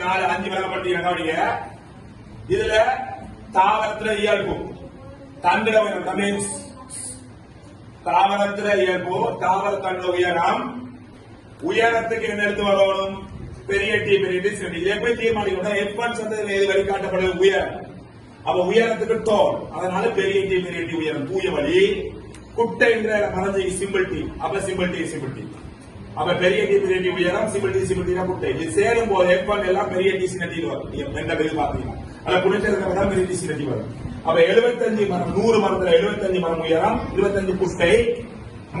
4 5 விளக்கப்பட்டீங்க. இதுல தாவரத்துல இயல்பு தண்டிட உயரம், தாவரத்துல இயல்பு தாவர தண்ட உயரம், உயரத்துக்கு என்ன எடுத்து வரணும்? பெரிய டி பெரிய டி சிறிய டி. எப்படி தீர்மானிக்கணும்? F1 சந்ததியில் எது வழி காட்டப்படுது? உயரம். அப்ப உயரத்துக்கு தோல், அதனால பெரிய டி பெரிய டி உயரம் தூய வழி. குட்டைன்ற மறைஞ்சி சிம்பிள் டி, அப்ப சிம்பிள் டி சிம்பிள் டி. அப்ப பெரிய டி பெரிய டி உயரம், சிம்பிள் டி சிம்பிள் டி குட்டை. இது சேரும் போது F1 எல்லாம் பெரிய டி சின்ன டி வரும். எந்த பேரு பாத்தீங்கன்னா அதுல குடிச்சிருக்கிறதா பெரிய டி சின்ன டி வரும். அப்ப 75 மரம் 100 மரத்துல 75 மரம் உயரம், 25 குட்டை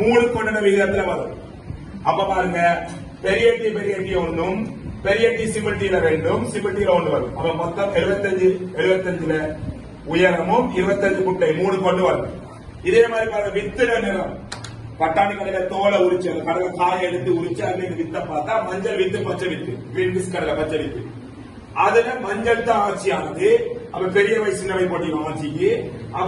3 கொண்ட விகிதத்துல வரும். அப்ப பாருங்க, பெரிய டி ஒன்றும் பெரிய டி சிம்பிள் டி ரெண்டும் சிம்பிள் டி ஒன்று வரும். அப்ப மொத்தம் 75 உயரமும் 25 குட்டை 3 கொண்டு வரும். இதே மாதிரி பாருங்க, வித்துட நிறம் பட்டாணி கடையில தோலை உரிச்சு அந்த கடலை காயை எடுத்து உரிச்சு அதுல வித்த பார்த்தா மஞ்சள் வித்து பச்சை வித்து, கிரீன் பீஸ் கடலை பச்சை வித்து. அதுல மஞ்சள் தான் ஆட்சியானது. அப்ப பெரியவை சின்னவை போட்டியும் ஆட்சிக்கு. அப்ப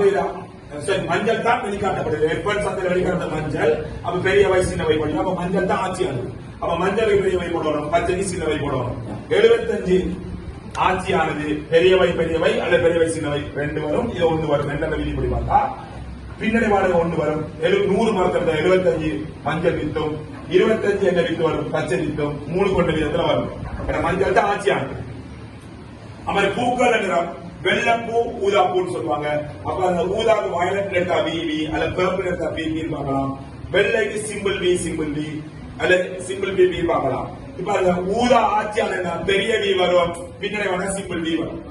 மஞ்சள் தான் வெளிக்காட்டப்படுது. F1 சந்தையில் வெளிக்காட்ட மஞ்சள். அப்ப பெரியவை சின்னவை போட்டியும் அப்ப மஞ்சள் தான் ஆட்சியானது. அப்ப மஞ்சள் பெரியவை போடணும், பச்சைக்கு சின்னவை போடணும். 75 ஆட்சியானது பெரியவை அல்ல பெரியவை சின்னவை ரெண்டு வரும். இது ஒன்று வரும். ரெண்டு விதிப்படி பார்த்தா பின்னணி வாடகை ஒன்று வரும். 100 மரத்துல 75 மஞ்சள் வித்தும் 25 என்ன வித்து வரும்? பச்சை வித்தும் 3 கொண்ட விதத்துல வரும். மஞ்சள் தான் ஆட்சியானது. அது பூக்கள் நிறம் வெள்ளப்பூ ஊதாப்பூன்னு சொல்லுவாங்க. அப்ப அந்த ஊதாக்கு வயலட் எடுத்தா விவி அல்ல பர்பிள் எடுத்தா பிபி பார்க்கலாம். வெள்ளைக்கு சிம்பிள் வி அல்ல சிம்பிள் பி பார்க்கலாம். இப்ப அந்த ஊதா ஆட்சியான பெரிய வி வரும், பின்னணி வேணா சிம்பிள் வி வரும்.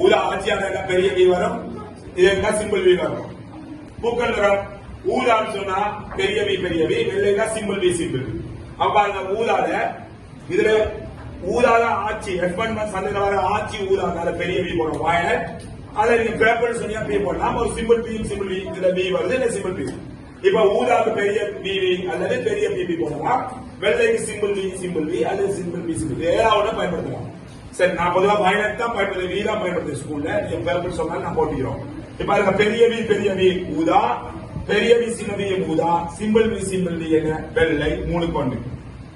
ஊதா ஆட்சியான பெரிய வி வரும், இது சிம்பிள் வி வரும். பூக்கள் நிறம் ஊதான்னு சொன்னா பெரிய வி வெள்ளைக்கா சிம்பிள் வி. அப்ப அந்த ஊதால இதுல ஊதாத ஆட்சி F1 சந்தையில ஆட்சி ஊதாத பெரிய வி போடும் வயலட். அதை நீங்க பேப்பர் சொன்னா பி போடலாம். ஒரு சிம்பிள் வி இதுல வி வருது, இல்ல சிம்பிள் வி. இப்ப ஊதாக்கு பெரிய வி அல்லது பெரிய பிபி போடலாம். வெள்ளைக்கு சிம்பிள் வி அல்லது சிம்பிள் பி ஏதாவது பயன்படுத்தலாம். சரி, நான் பொதுவா வயலட் தான் பயன்படுத்த வி தான் பயன்படுத்த ஸ்கூல்ல. என் பேப்பர் சொன்னாலும் நான் போட்டுக்கிறோம். இப்ப பெரிய வி ஊதா, பெரிய வி சின்ன வி ஊதா, சிம்பிள் வி என்ன வெள்ளை 3 கொண்டு.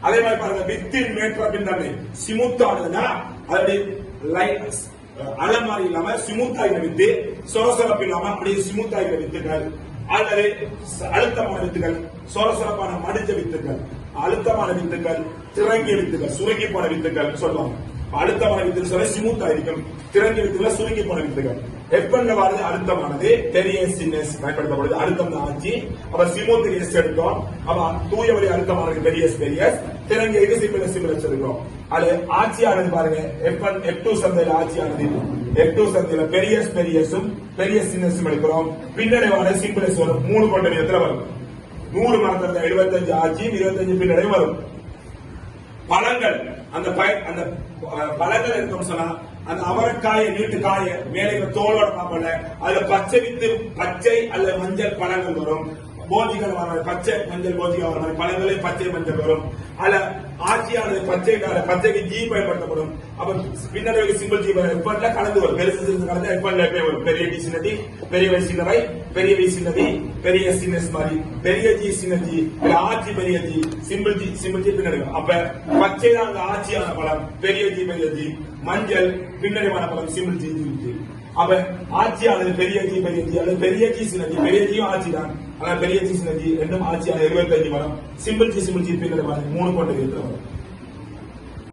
அதே மாதிரி பாருங்க, வித்தின் மேற்பரப்பின் தன்மை சிமுத்தானதுன்னா அதனுடைய லைட் அல மாதிரி இல்லாம ஸ்மூத் ஆகிற வித்து, சொரசொரப்பு இல்லாம அப்படியே ஸ்மூத் ஆகிற வித்துகள் அல்லது அழுத்தமான வித்துகள், சொரசொரப்பான மடிஞ்ச வித்துகள், அழுத்தமான வித்துகள், திறங்கிய வித்துகள், சுருங்கி போன வித்துகள் சொல்லுவாங்க. அழுத்தமான வித்துகள் சொல்ல ஸ்மூத் ஆയിരിக்கும், திறங்கிய வித்துகள் சுருங்கி போன வித்துகள். F1 வருது அழுத்தமானது, பெரிய சின்னஸ் பயன்படுத்தப்படுது, அழுத்தம் தான் ஆச்சு. அப்ப ஸ்மூத் எஸ் எடுத்தோம். அப்ப தூய வழி அழுத்தமானது பெரிய திறங்கிய சிம்பிள் எடுக்கிறோம். அது ஆட்சியானது பாருங்க, F2 சந்தையில ஆட்சியானது. F2 சந்தையில பெரியஸும் பெரிய சின்னஸும் எடுக்கிறோம். பின்னடைவான சிம்பிளஸ் வரும், 3 கொண்ட விதத்துல வரும். 100 மரத்துல 75 ஆட்சி, 25 பின்னடை வரும். பழங்கள் அந்த பழங்கள் இருக்கும் சொன்னா அந்த அவரைக்காய நீட்டு காய மேலே தோலோட பாப்பல அதுல பச்சை அல்ல மஞ்சள் பழங்கள் வரும். போஜிகள் வர பச்சை மஞ்சள் போஜிகள் வர பழங்களே பச்சை மஞ்சள் வரும். அதுல ஆட்சியானது பச்சைக்கு ஜி பயன்படுத்தப்படும். அப்ப பின்னடைவுக்கு சிம்பிள் ஜி F1 கலந்து வரும். பெருசு கலந்து F1 வரும். பெரிய டி சின்னதி, பெரிய வை சின்னவை, பெரிய வி சின்னதி, பெரிய சின்னஸ் மாதிரி, பெரிய ஜி சின்னஜி, ஆட்சி பெரிய ஜி, சிம்பிள் ஜி பின்னடைவு. அப்ப பச்சை தான் அந்த ஆட்சியான பழம், பெரிய ஜி, மஞ்சள் பின்னடைவான பழம் சிம்பிள் ஜி. அப்ப ஆட்சியானது பெரிய ஜி அல்லது பெரிய ஜி சின்னஜி, பெரிய ஜியும் ஆட்சி தான். ஆனா பெரிய ஜி சின்னஜி ரெண்டும் ஆட்சியான 75 வரும். சிம்பிள் ஜி பின்னடைவான 3 கொண்ட வரும்.